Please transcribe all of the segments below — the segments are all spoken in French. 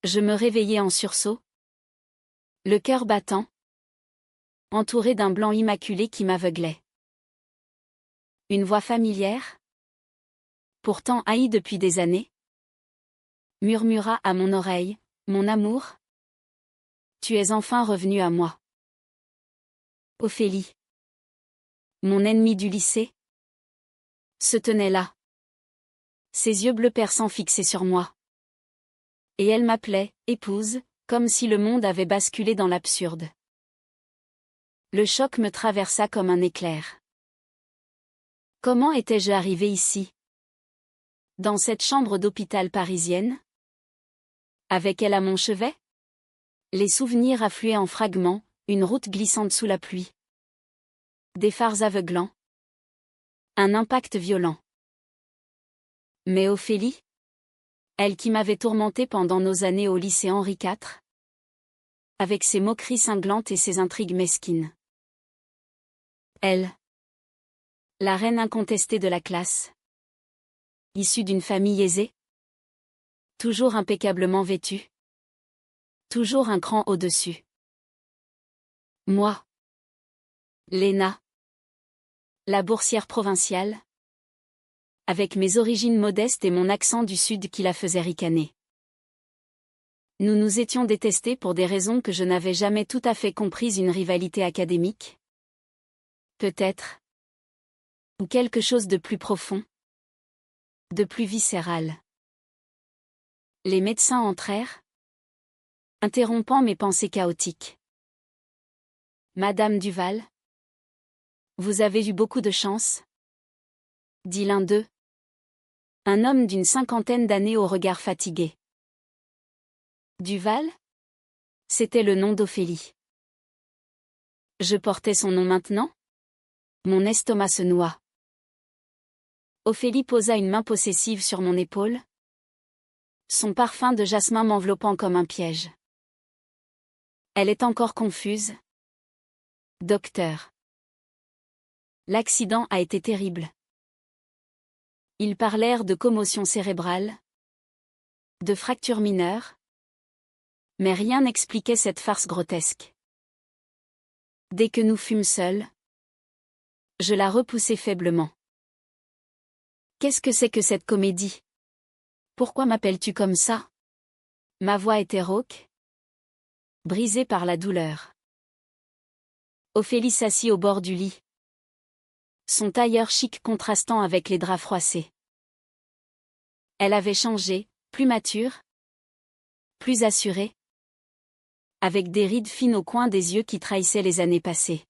Je me réveillai en sursaut, le cœur battant, entouré d'un blanc immaculé qui m'aveuglait. Une voix familière, pourtant haïe depuis des années, murmura à mon oreille, « Mon amour, tu es enfin revenu à moi. » Ophélie, mon ennemie du lycée, se tenait là, ses yeux bleus perçants fixés sur moi. Et elle m'appelait « épouse », comme si le monde avait basculé dans l'absurde. Le choc me traversa comme un éclair. Comment étais-je arrivé ici? Dans cette chambre d'hôpital parisienne? Avec elle à mon chevet? Les souvenirs affluaient en fragments, une route glissante sous la pluie. Des phares aveuglants. Un impact violent. Mais Ophélie? Elle qui m'avait tourmentée pendant nos années au lycée Henri IV? Avec ses moqueries cinglantes et ses intrigues mesquines. Elle. La reine incontestée de la classe. Issue d'une famille aisée. Toujours impeccablement vêtue. Toujours un cran au-dessus. Moi. Léna. La boursière provinciale. Avec mes origines modestes et mon accent du sud qui la faisait ricaner. Nous nous étions détestés pour des raisons que je n'avais jamais tout à fait comprises, une rivalité académique. Peut-être. Ou quelque chose de plus profond. De plus viscéral. Les médecins entrèrent, interrompant mes pensées chaotiques. Madame Duval? Vous avez eu beaucoup de chance? Dit l'un d'eux. Un homme d'une cinquantaine d'années au regard fatigué. Duval? C'était le nom d'Ophélie. Je portais son nom maintenant? Mon estomac se noua. Ophélie posa une main possessive sur mon épaule. Son parfum de jasmin m'enveloppant comme un piège. Elle est encore confuse. Docteur. L'accident a été terrible. Ils parlèrent de commotion cérébrale, de fracture mineure, mais rien n'expliquait cette farce grotesque. Dès que nous fûmes seuls, je la repoussai faiblement. Qu'est-ce que c'est que cette comédie? Pourquoi m'appelles-tu comme ça? Ma voix était rauque, brisée par la douleur. Ophélie s'assit au bord du lit. Son tailleur chic contrastant avec les draps froissés. Elle avait changé, plus mature, plus assurée, avec des rides fines au coin des yeux qui trahissaient les années passées.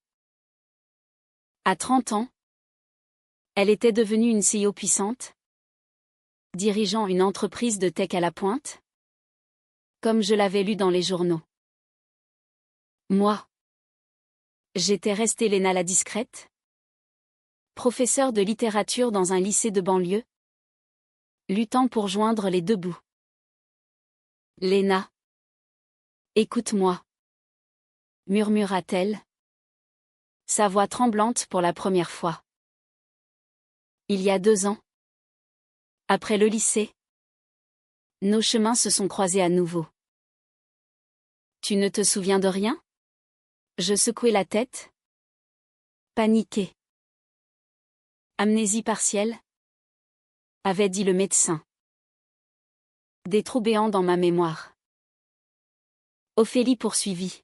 À 30 ans, elle était devenue une CEO puissante, dirigeant une entreprise de tech à la pointe, comme je l'avais lu dans les journaux. Moi, j'étais restée Léna la discrète, professeure de littérature dans un lycée de banlieue, luttant pour joindre les deux bouts. Léna. Écoute-moi, murmura-t-elle, sa voix tremblante pour la première fois. Il y a 2 ans, après le lycée, nos chemins se sont croisés à nouveau. Tu ne te souviens de rien? Je secouai la tête, paniquée. Amnésie partielle, avait dit le médecin. Des trous béants dans ma mémoire. Ophélie poursuivit.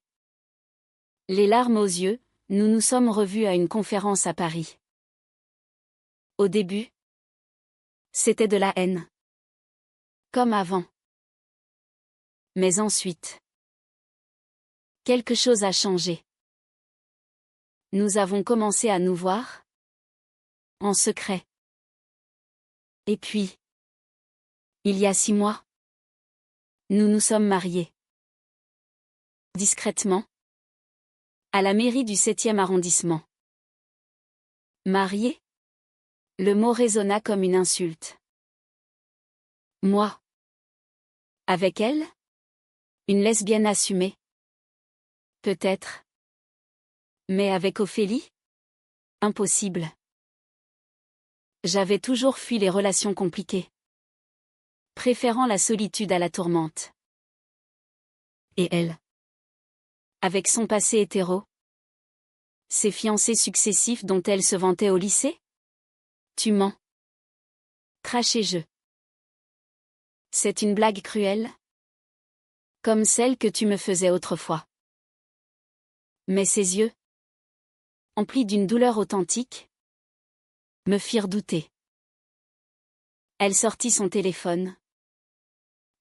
Les larmes aux yeux, nous nous sommes revus à une conférence à Paris. Au début, c'était de la haine. Comme avant. Mais ensuite, quelque chose a changé. Nous avons commencé à nous voir, en secret. Et puis, il y a 6 mois, nous nous sommes mariés. Discrètement, à la mairie du 7e arrondissement. Mariés? Le mot résonna comme une insulte. Moi? Avec elle? Une lesbienne assumée? Peut-être. Mais avec Ophélie? Impossible. J'avais toujours fui les relations compliquées, préférant la solitude à la tourmente. Et elle? Avec son passé hétéro? Ses fiancés successifs dont elle se vantait au lycée? Tu mens. Cracher je. C'est une blague cruelle? Comme celle que tu me faisais autrefois. Mais ses yeux, emplis d'une douleur authentique, me firent douter. Elle sortit son téléphone,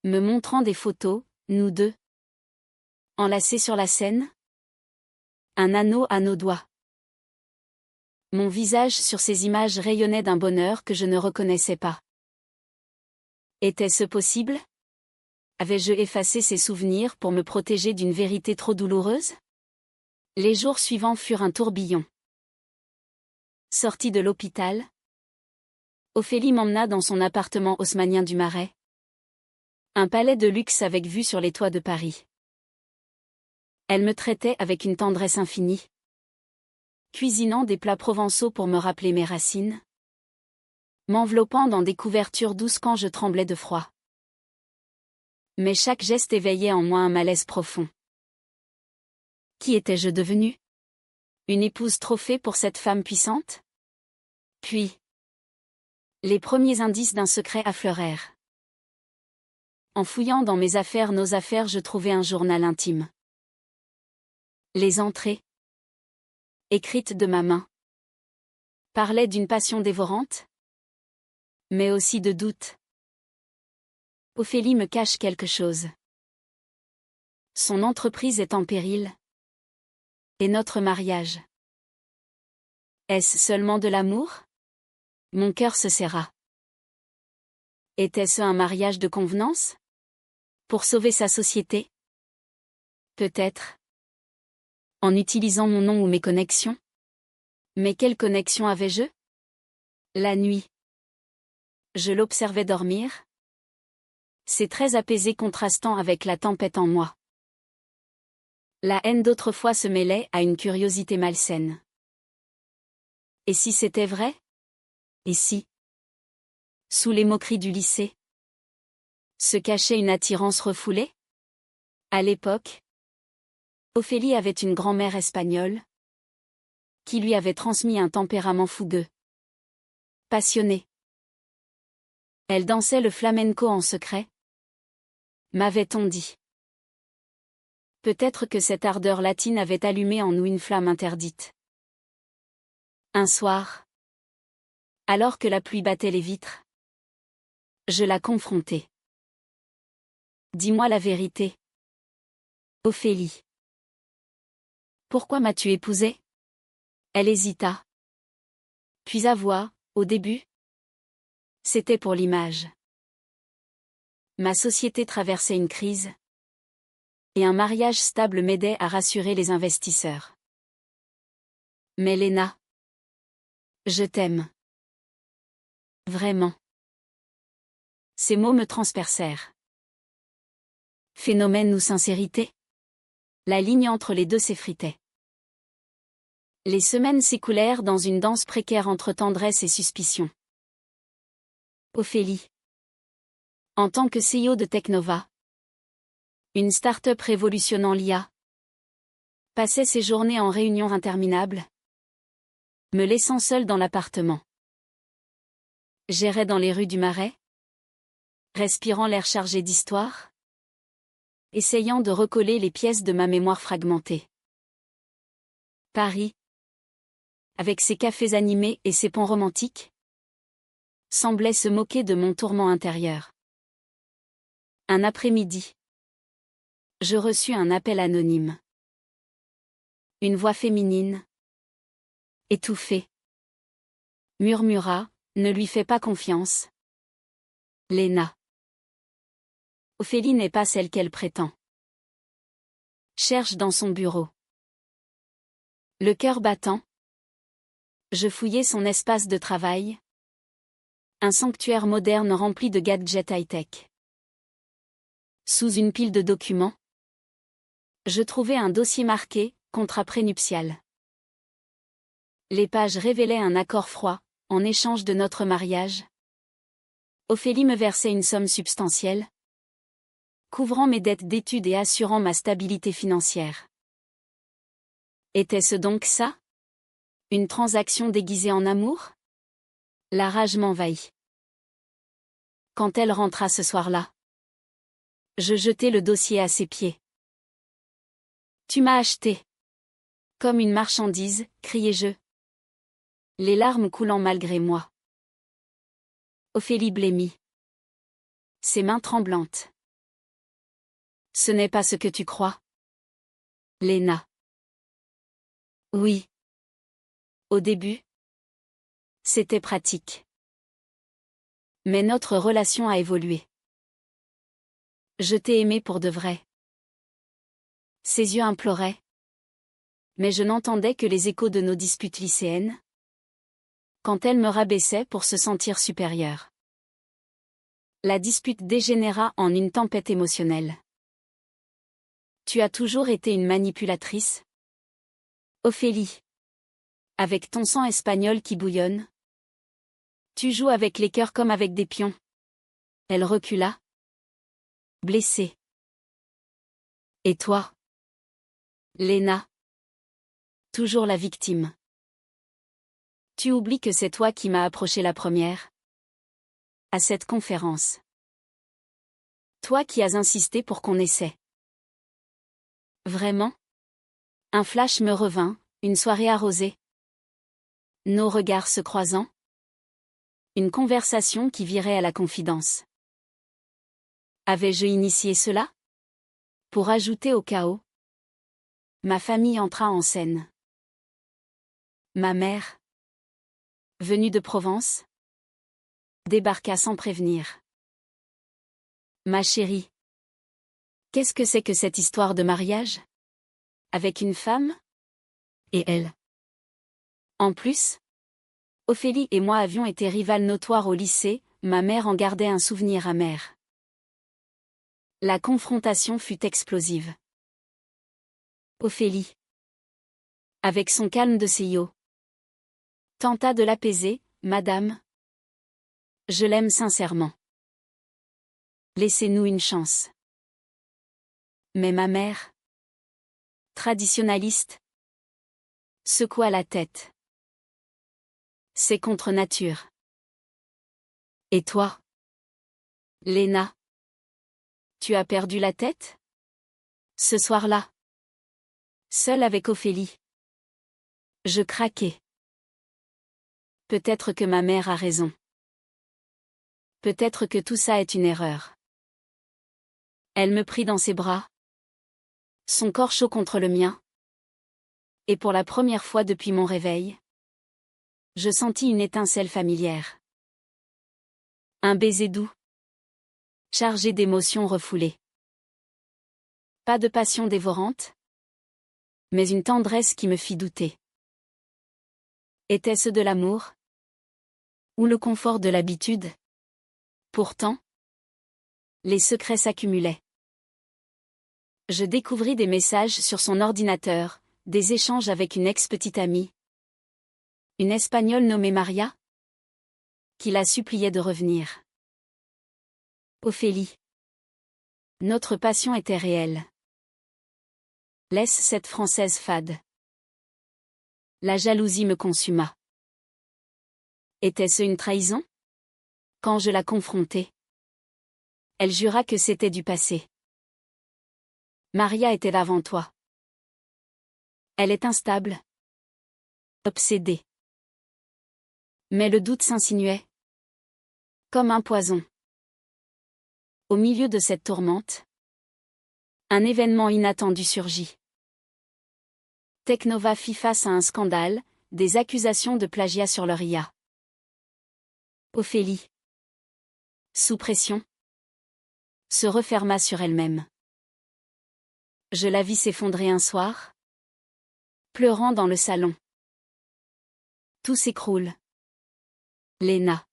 me montrant des photos, nous deux, enlacés sur la scène, un anneau à nos doigts. Mon visage sur ces images rayonnait d'un bonheur que je ne reconnaissais pas. Était-ce possible? Avais-je effacé ces souvenirs pour me protéger d'une vérité trop douloureuse? Les jours suivants furent un tourbillon. Sortie de l'hôpital, Ophélie m'emmena dans son appartement haussmannien du Marais. Un palais de luxe avec vue sur les toits de Paris. Elle me traitait avec une tendresse infinie, cuisinant des plats provençaux pour me rappeler mes racines, m'enveloppant dans des couvertures douces quand je tremblais de froid. Mais chaque geste éveillait en moi un malaise profond. Qui étais-je devenue? Une épouse trophée pour cette femme puissante? Puis, les premiers indices d'un secret affleurèrent. En fouillant dans mes affaires, nos affaires, je trouvai un journal intime. Les entrées, écrites de ma main, parlaient d'une passion dévorante, mais aussi de doute. Ophélie me cache quelque chose. Son entreprise est en péril. Et notre mariage? Est-ce seulement de l'amour? Mon cœur se serra. Était-ce un mariage de convenance? Pour sauver sa société? Peut-être. En utilisant mon nom ou mes connexions? Mais quelle connexion avais-je? La nuit. Je l'observais dormir. Ses traits apaisés contrastant avec la tempête en moi. La haine d'autrefois se mêlait à une curiosité malsaine. Et si c'était vrai? Et si, sous les moqueries du lycée, se cachait une attirance refoulée? À l'époque, Ophélie avait une grand-mère espagnole qui lui avait transmis un tempérament fougueux, passionné. Elle dansait le flamenco en secret, m'avait-on dit. Peut-être que cette ardeur latine avait allumé en nous une flamme interdite. Un soir, alors que la pluie battait les vitres, je la confrontai. Dis-moi la vérité. Ophélie. Pourquoi m'as-tu épousée? Elle hésita. Puis avoua, au début, c'était pour l'image. Ma société traversait une crise, et un mariage stable m'aidait à rassurer les investisseurs. Mais Léna, je t'aime. Vraiment. Ces mots me transpercèrent. Phénomène ou sincérité? La ligne entre les deux s'effritait. Les semaines s'écoulèrent dans une danse précaire entre tendresse et suspicion. Ophélie. En tant que CEO de Technova, une start-up révolutionnant l'IA, passait ses journées en réunions interminables, me laissant seule dans l'appartement. J'errais dans les rues du Marais, respirant l'air chargé d'histoire, essayant de recoller les pièces de ma mémoire fragmentée. Paris, avec ses cafés animés et ses ponts romantiques, semblait se moquer de mon tourment intérieur. Un après-midi, je reçus un appel anonyme. Une voix féminine, étouffée, murmura, ne lui fais pas confiance. Léna. Ophélie n'est pas celle qu'elle prétend. Cherche dans son bureau. Le cœur battant, je fouillai son espace de travail. Un sanctuaire moderne rempli de gadgets high-tech. Sous une pile de documents, je trouvai un dossier marqué « Contrat prénuptial ». Les pages révélaient un accord froid, en échange de notre mariage. Ophélie me versait une somme substantielle, couvrant mes dettes d'études et assurant ma stabilité financière. Était-ce donc ça? Une transaction déguisée en amour? La rage m'envahit. Quand elle rentra ce soir-là, je jetai le dossier à ses pieds. Tu m'as acheté. Comme une marchandise, criai-je. Les larmes coulant malgré moi. Ophélie blêmit. Ses mains tremblantes. Ce n'est pas ce que tu crois. Léna. Oui. Au début, c'était pratique. Mais notre relation a évolué. Je t'ai aimé pour de vrai. Ses yeux imploraient. Mais je n'entendais que les échos de nos disputes lycéennes. Quand elle me rabaissait pour se sentir supérieure. La dispute dégénéra en une tempête émotionnelle. Tu as toujours été une manipulatrice? Ophélie. Avec ton sang espagnol qui bouillonne. Tu joues avec les cœurs comme avec des pions. Elle recula. Blessée. Et toi? Léna. Toujours la victime. Tu oublies que c'est toi qui m'as approché la première? À cette conférence. Toi qui as insisté pour qu'on essaie. Vraiment? Un flash me revint, une soirée arrosée. Nos regards se croisant. Une conversation qui virait à la confidence. Avais-je initié cela? Pour ajouter au chaos. Ma famille entra en scène. Ma mère, venue de Provence, débarqua sans prévenir. Ma chérie. Qu'est-ce que c'est que cette histoire de mariage? Avec une femme? Et elle? En plus? Ophélie et moi avions été rivales notoires au lycée, ma mère en gardait un souvenir amer. La confrontation fut explosive. Ophélie, avec son calme de CEO, tenta de l'apaiser, madame. Je l'aime sincèrement. Laissez-nous une chance. Mais ma mère, traditionnaliste, secoua la tête. C'est contre nature. Et toi? Léna? Tu as perdu la tête? Ce soir-là. Seule avec Ophélie. Je craquai. Peut-être que ma mère a raison. Peut-être que tout ça est une erreur. Elle me prit dans ses bras. Son corps chaud contre le mien. Et pour la première fois depuis mon réveil, je sentis une étincelle familière. Un baiser doux. Chargé d'émotions refoulées. Pas de passion dévorante, mais une tendresse qui me fit douter. Était-ce de l'amour? Ou le confort de l'habitude? Pourtant, les secrets s'accumulaient. Je découvris des messages sur son ordinateur, des échanges avec une ex-petite amie. Une Espagnole nommée Maria, qui la suppliait de revenir. Ophélie. Notre passion était réelle. Laisse cette Française fade. La jalousie me consuma. Était-ce une trahison? Quand je la confrontai, elle jura que c'était du passé. Maria était là avant toi. Elle est instable. Obsédée. Mais le doute s'insinuait. Comme un poison. Au milieu de cette tourmente, un événement inattendu surgit. Teknova fit face à un scandale, des accusations de plagiat sur leur IA. Ophélie, sous pression, se referma sur elle-même. Je la vis s'effondrer un soir, pleurant dans le salon. Tout s'écroule. Léna.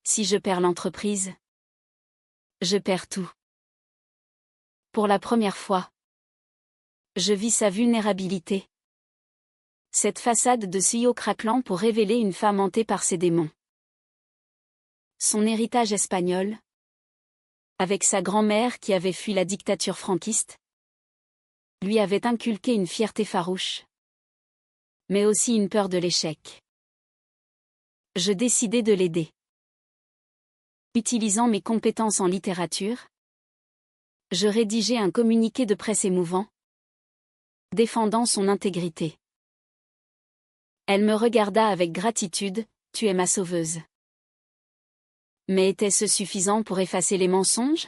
Si je perds l'entreprise, je perds tout. Pour la première fois, je vis sa vulnérabilité. Cette façade de CEO craquelant pour révéler une femme hantée par ses démons. Son héritage espagnol. avec sa grand-mère qui avait fui la dictature franquiste, lui avait inculqué une fierté farouche, mais aussi une peur de l'échec. Je décidai de l'aider. Utilisant mes compétences en littérature, je rédigeai un communiqué de presse émouvant, défendant son intégrité. Elle me regarda avec gratitude, « Tu es ma sauveuse. » Mais était-ce suffisant pour effacer les mensonges?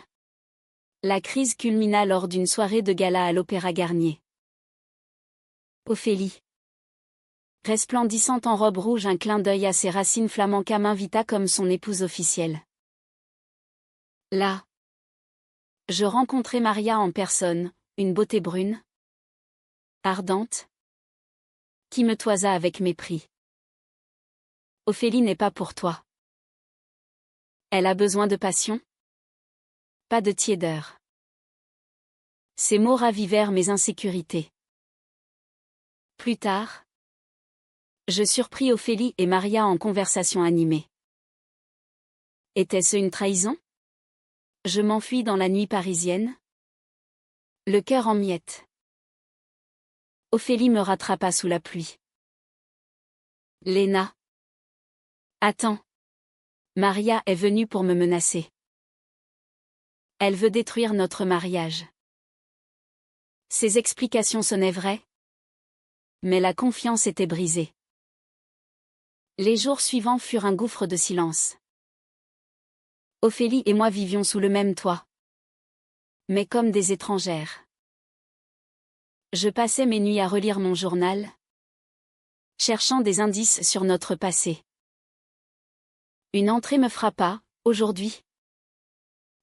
La crise culmina lors d'une soirée de gala à l'Opéra Garnier. Ophélie, resplendissante en robe rouge, un clin d'œil à ses racines flamenca, m'invita comme son épouse officielle. Là, je rencontrai Maria en personne, une beauté brune, ardente, qui me toisa avec mépris. Ophélie n'est pas pour toi. Elle a besoin de passion, pas de tiédeur. Ces mots ravivèrent mes insécurités. Plus tard, je surpris Ophélie et Maria en conversation animée. Était-ce une trahison? Je m'enfuis dans la nuit parisienne, le cœur en miettes. Ophélie me rattrapa sous la pluie. Léna. Attends. Maria est venue pour me menacer. Elle veut détruire notre mariage. Ses explications sonnaient vraies, mais la confiance était brisée. Les jours suivants furent un gouffre de silence. Ophélie et moi vivions sous le même toit, mais comme des étrangères. Je passais mes nuits à relire mon journal, cherchant des indices sur notre passé. Une entrée me frappa, « Aujourd'hui ».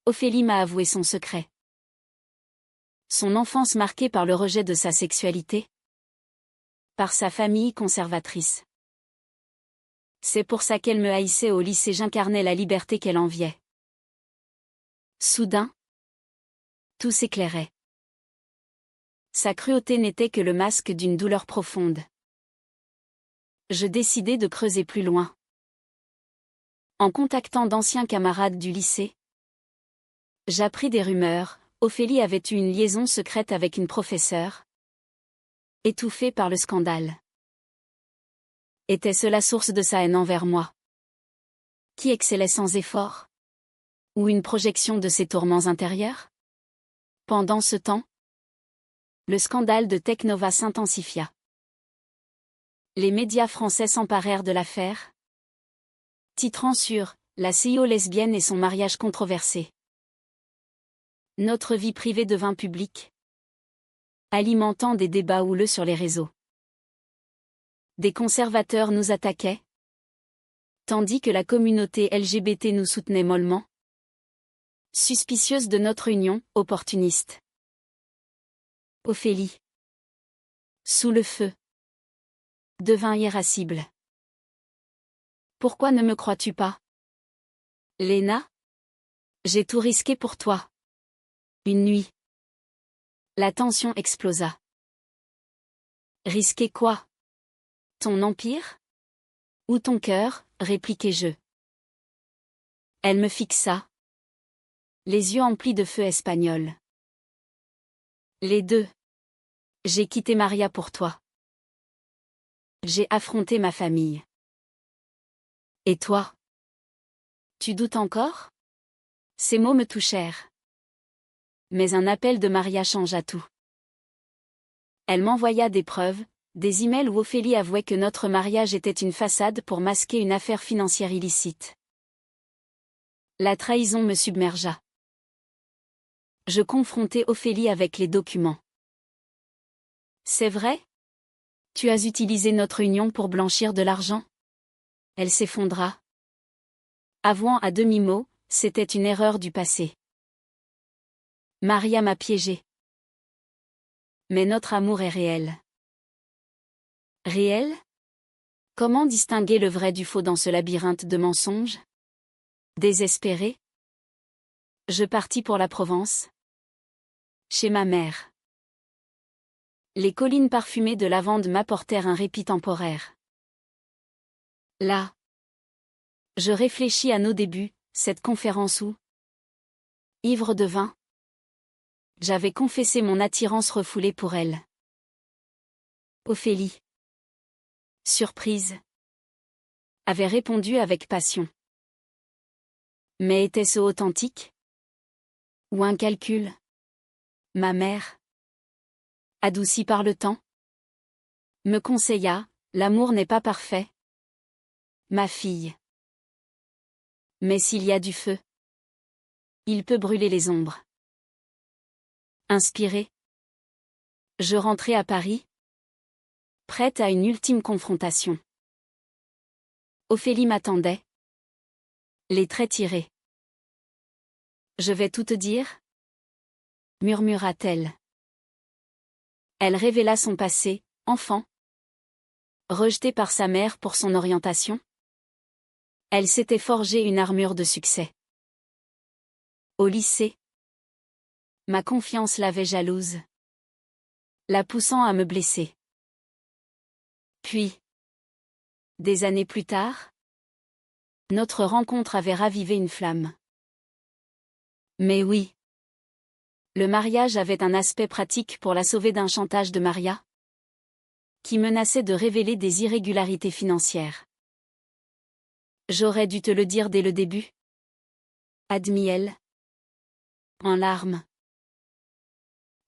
Ophélie m'a avoué son secret. Son enfance marquée par le rejet de sa sexualité, par sa famille conservatrice. C'est pour ça qu'elle me haïssait au lycée, j'incarnais la liberté qu'elle enviait. Soudain, tout s'éclairait. Sa cruauté n'était que le masque d'une douleur profonde. Je décidai de creuser plus loin. En contactant d'anciens camarades du lycée, j'appris des rumeurs. Ophélie avait eu une liaison secrète avec une professeure, étouffée par le scandale. Était-ce la source de sa haine envers moi, qui excellait sans effort? Ou une projection de ses tourments intérieurs? Pendant ce temps, le scandale de Teknova s'intensifia. Les médias français s'emparèrent de l'affaire, titrant sur « La CEO lesbienne et son mariage controversé ». Notre vie privée devint publique, alimentant des débats houleux sur les réseaux. Des conservateurs nous attaquaient, tandis que la communauté LGBT nous soutenait mollement, suspicieuse de notre union, opportuniste. Ophélie, sous le feu, devint irascible. Pourquoi ne me crois-tu pas? Léna? J'ai tout risqué pour toi. Une nuit. La tension explosa. Risquer quoi? Ton empire? Ou ton cœur? Répliquai-je. Elle me fixa, les yeux emplis de feu espagnol. Les deux. J'ai quitté Maria pour toi. J'ai affronté ma famille. Et toi? Tu doutes encore? Ces mots me touchèrent. Mais un appel de Maria changea tout. Elle m'envoya des preuves, des emails où Ophélie avouait que notre mariage était une façade pour masquer une affaire financière illicite. La trahison me submergea. Je confrontai Ophélie avec les documents. C'est vrai? Tu as utilisé notre union pour blanchir de l'argent? Elle s'effondra. Avouant à demi-mot, c'était une erreur du passé. Maria m'a piégé. Mais notre amour est réel. Réel? Comment distinguer le vrai du faux dans ce labyrinthe de mensonges? Désespéré, je partis pour la Provence, chez ma mère. Les collines parfumées de lavande m'apportèrent un répit temporaire. Là, je réfléchis à nos débuts, cette conférence où Ivre de vin, j'avais confessé mon attirance refoulée pour elle. Ophélie, surprise, avait répondu avec passion. Mais était-ce authentique? Ou un calcul? Ma mère, adoucie par le temps, me conseilla, l'amour n'est pas parfait. Ma fille. Mais s'il y a du feu, il peut brûler les ombres. Inspirée, je rentrai à Paris, prête à une ultime confrontation. Ophélie m'attendait, les traits tirés. Je vais tout te dire, murmura-t-elle. Elle révéla son passé, enfant. Rejetée par sa mère pour son orientation, elle s'était forgé une armure de succès. Au lycée, ma confiance l'avait jalouse, la poussant à me blesser. Puis, des années plus tard, notre rencontre avait ravivé une flamme. Mais oui, le mariage avait un aspect pratique pour la sauver d'un chantage de Maria, qui menaçait de révéler des irrégularités financières. J'aurais dû te le dire dès le début, admit-elle, en larmes.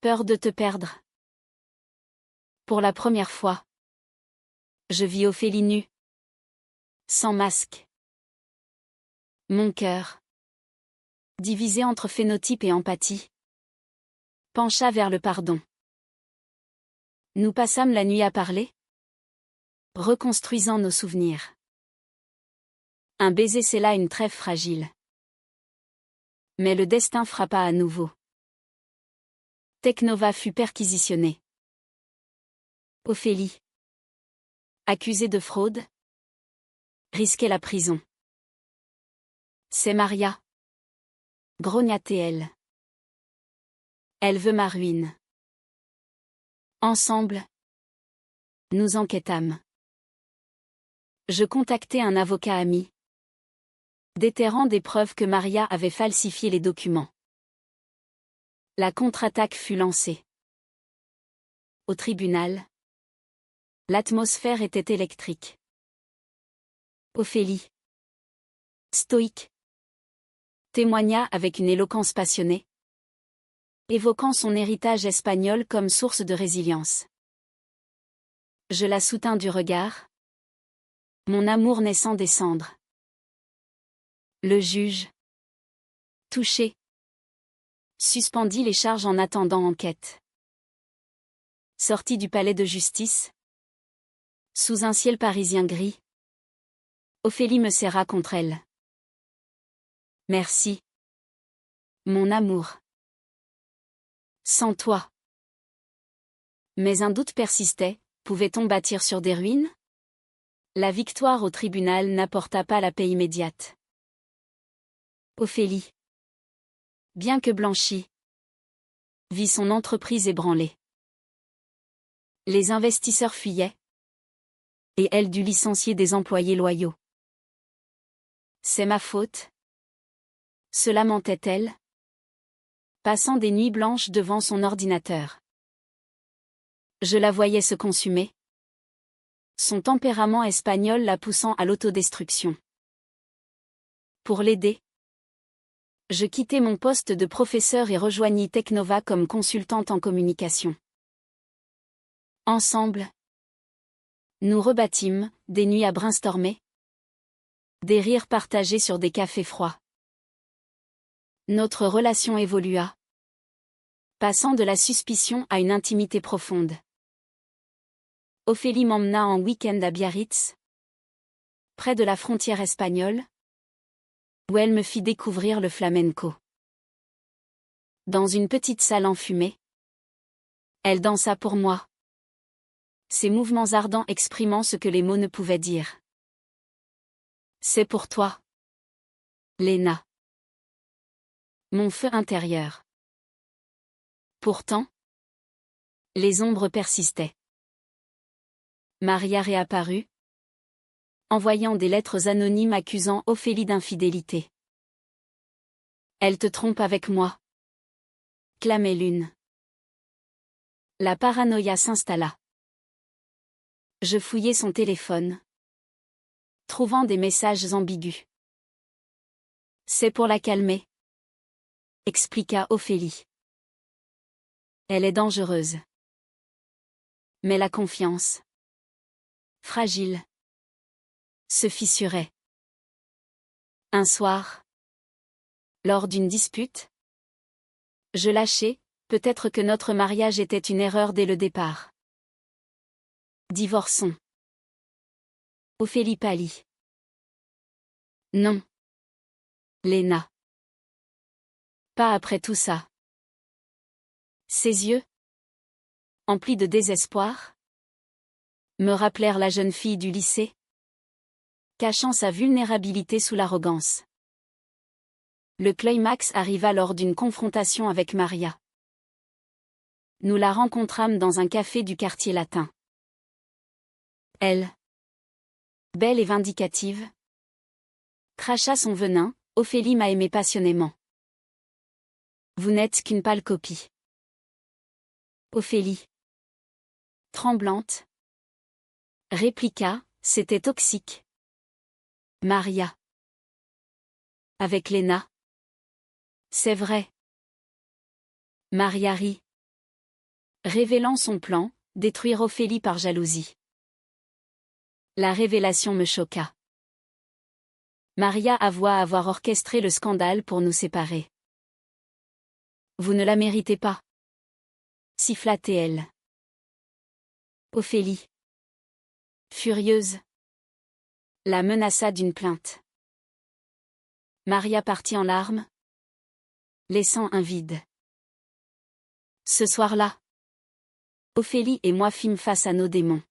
Peur de te perdre. Pour la première fois, je vis Ophélie nue, sans masque. Mon cœur, divisé entre phénotype et empathie, pencha vers le pardon. Nous passâmes la nuit à parler, reconstruisant nos souvenirs. Un baiser scella une trêve fragile. Mais le destin frappa à nouveau. Teknova fut perquisitionnée. Ophélie, accusée de fraude, risquait la prison. C'est Maria, grogna-t-elle. Elle veut ma ruine. Ensemble, nous enquêtâmes. Je contactai un avocat ami, déterrant des preuves que Maria avait falsifié les documents. La contre-attaque fut lancée. Au tribunal, l'atmosphère était électrique. Ophélie, stoïque, témoigna avec une éloquence passionnée, évoquant son héritage espagnol comme source de résilience. Je la soutins du regard. Mon amour naissant des cendres. Le juge, touché, suspendit les charges en attendant enquête. Sortie du palais de justice, sous un ciel parisien gris, Ophélie me serra contre elle. Merci. Mon amour. Sans toi. Mais un doute persistait, pouvait-on bâtir sur des ruines? La victoire au tribunal n'apporta pas la paix immédiate. Ophélie, bien que blanchie, vit son entreprise ébranlée. Les investisseurs fuyaient, et elle dut licencier des employés loyaux. C'est ma faute, se lamentait-elle, passant des nuits blanches devant son ordinateur. Je la voyais se consumer, son tempérament espagnol la poussant à l'autodestruction. Pour l'aider, je quittai mon poste de professeur et rejoignis Teknova comme consultante en communication. Ensemble, nous rebâtîmes, des nuits à brainstormer, des rires partagés sur des cafés froids. Notre relation évolua, passant de la suspicion à une intimité profonde. Ophélie m'emmena en week-end à Biarritz, près de la frontière espagnole, où elle me fit découvrir le flamenco. Dans une petite salle enfumée, elle dansa pour moi, ses mouvements ardents exprimant ce que les mots ne pouvaient dire. C'est pour toi, Léna. Mon feu intérieur. Pourtant, les ombres persistaient. Maria réapparut, envoyant des lettres anonymes accusant Ophélie d'infidélité. Elle te trompe avec moi, clamait l'une. La paranoïa s'installa. Je fouillai son téléphone, trouvant des messages ambigus. C'est pour la calmer, expliqua Ophélie. Elle est dangereuse. Mais la confiance, fragile, se fissurait. Un soir, lors d'une dispute, je lâchai, peut-être que notre mariage était une erreur dès le départ. Divorçons. Ophélie pâlit. Non. Léna. Pas après tout ça. Ses yeux, emplis de désespoir, me rappelèrent la jeune fille du lycée, cachant sa vulnérabilité sous l'arrogance. Le climax arriva lors d'une confrontation avec Maria. Nous la rencontrâmes dans un café du quartier latin. Elle, belle et vindicative, cracha son venin. Ophélie m'a aimé passionnément. Vous n'êtes qu'une pâle copie. Ophélie, tremblante, répliqua, c'était toxique. Maria. Avec Léna. C'est vrai. Maria rit, révélant son plan, détruire Ophélie par jalousie. La révélation me choqua. Maria avoua avoir orchestré le scandale pour nous séparer. Vous ne la méritez pas, siffla-t-elle. Ophélie, furieuse, la menaça d'une plainte. Maria partit en larmes, laissant un vide. Ce soir-là, Ophélie et moi fîmes face à nos démons.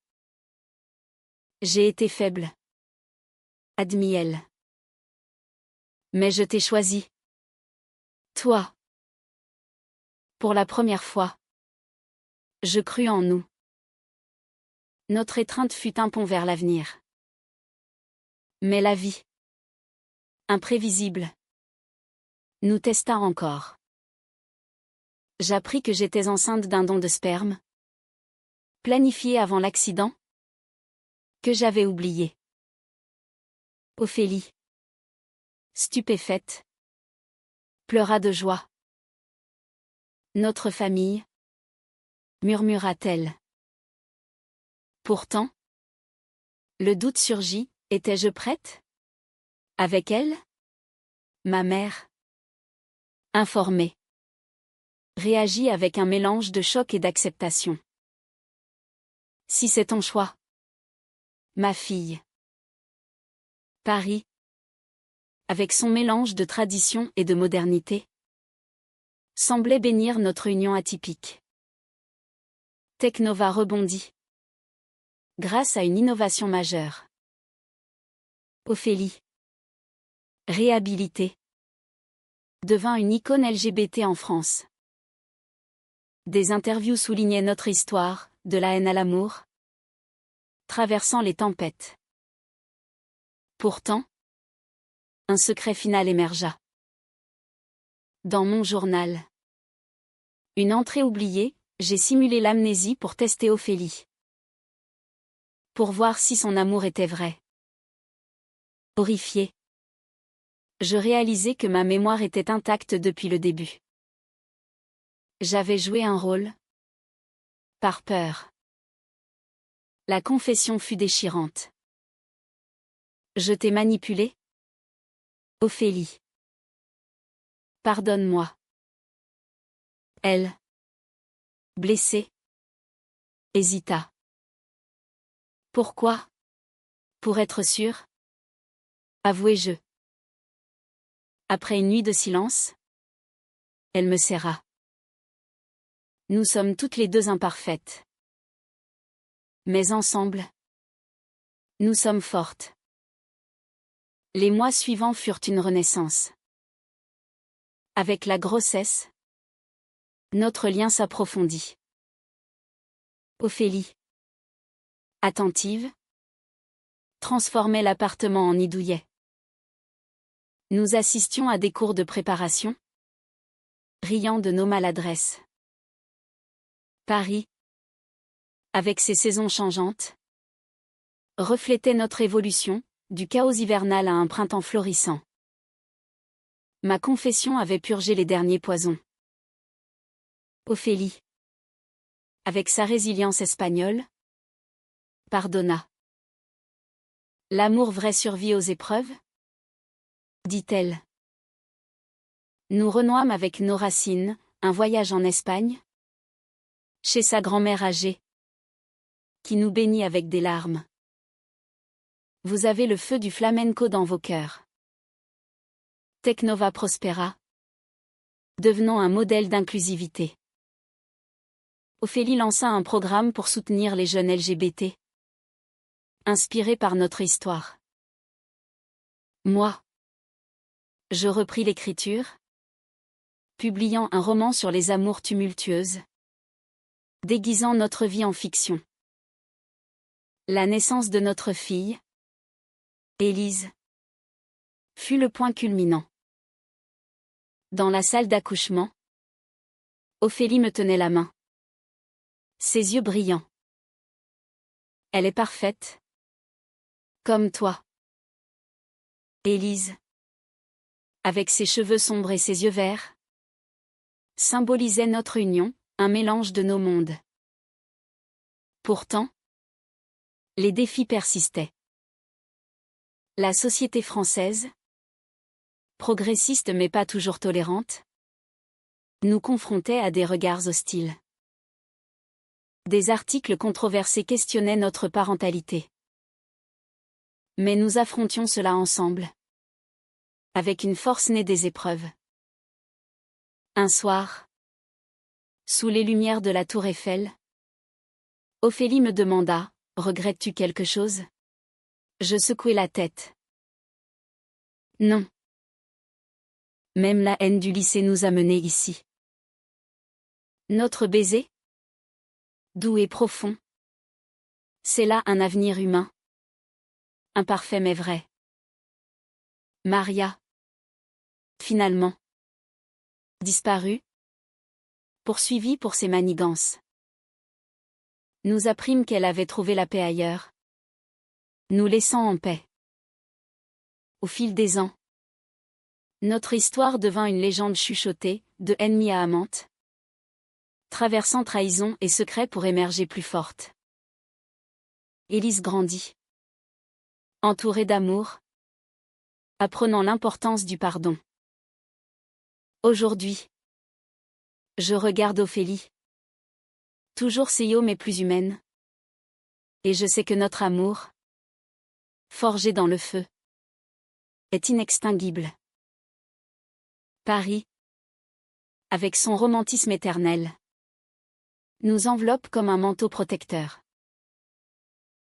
J'ai été faible, admit-elle. Mais je t'ai choisi. Toi. Pour la première fois. Je crus en nous. Notre étreinte fut un pont vers l'avenir. Mais la vie, imprévisible, nous testa encore. J'appris que j'étais enceinte d'un don de sperme, planifié avant l'accident, que j'avais oublié. Ophélie, stupéfaite, pleura de joie. Notre famille, murmura-t-elle. Pourtant, le doute surgit, étais-je prête? Avec elle? Ma mère, informée, réagit avec un mélange de choc et d'acceptation. Si c'est ton choix, ma fille. Paris, avec son mélange de tradition et de modernité, semblait bénir notre union atypique. Teknova rebondit. Grâce à une innovation majeure. Ophélie, réhabilitée, devint une icône LGBT en France. Des interviews soulignaient notre histoire, de la haine à l'amour, traversant les tempêtes. Pourtant, un secret final émergea. Dans mon journal. Une entrée oubliée, j'ai simulé l'amnésie pour tester Ophélie. Pour voir si son amour était vrai. Horrifié. Je réalisais que ma mémoire était intacte depuis le début. J'avais joué un rôle. Par peur. La confession fut déchirante. Je t'ai manipulé? Ophélie. Pardonne-moi. Elle, blessée, hésita. Pourquoi? Pour être sûre? Avouai-je. Après une nuit de silence, elle me serra. Nous sommes toutes les deux imparfaites. Mais ensemble, nous sommes fortes. Les mois suivants furent une renaissance. Avec la grossesse, notre lien s'approfondit. Ophélie, attentive, transformait l'appartement en nid douillet. Nous assistions à des cours de préparation, riant de nos maladresses. Paris, avec ses saisons changeantes, reflétait notre évolution, du chaos hivernal à un printemps florissant. Ma confession avait purgé les derniers poisons. Ophélie, avec sa résilience espagnole, pardonna. L'amour vrai survit aux épreuves, dit-elle. Nous renouâmes avec nos racines, un voyage en Espagne, chez sa grand-mère âgée, qui nous bénit avec des larmes. Vous avez le feu du flamenco dans vos cœurs. Tecnova prospera. Devenons un modèle d'inclusivité. Ophélie lança un programme pour soutenir les jeunes LGBT. Inspiré par notre histoire. Moi, je repris l'écriture, publiant un roman sur les amours tumultueuses, déguisant notre vie en fiction. La naissance de notre fille, Élise, fut le point culminant. Dans la salle d'accouchement, Ophélie me tenait la main. Ses yeux brillants. Elle est parfaite. Comme toi. Élise, avec ses cheveux sombres et ses yeux verts, symbolisait notre union, un mélange de nos mondes. Pourtant, les défis persistaient. La société française, progressiste mais pas toujours tolérante, nous confrontait à des regards hostiles. Des articles controversés questionnaient notre parentalité. Mais nous affrontions cela ensemble. Avec une force née des épreuves. Un soir, sous les lumières de la tour Eiffel, Ophélie me demanda, « Regrettes-tu quelque chose ?» Je secouai la tête. Non. Même la haine du lycée nous a menés ici. Notre baiser, doux et profond, c'est là un avenir humain. Imparfait mais vrai. Maria, finalement, disparue, poursuivie pour ses manigances. Nous apprîmes qu'elle avait trouvé la paix ailleurs, nous laissant en paix. Au fil des ans, notre histoire devint une légende chuchotée, de ennemie à amante, traversant trahison et secret pour émerger plus forte. Élise grandit. Entourée d'amour, apprenant l'importance du pardon. Aujourd'hui, je regarde Ophélie. Toujours CEO mais plus humaine. Et je sais que notre amour, forgé dans le feu, est inextinguible. Paris, avec son romantisme éternel, nous enveloppe comme un manteau protecteur.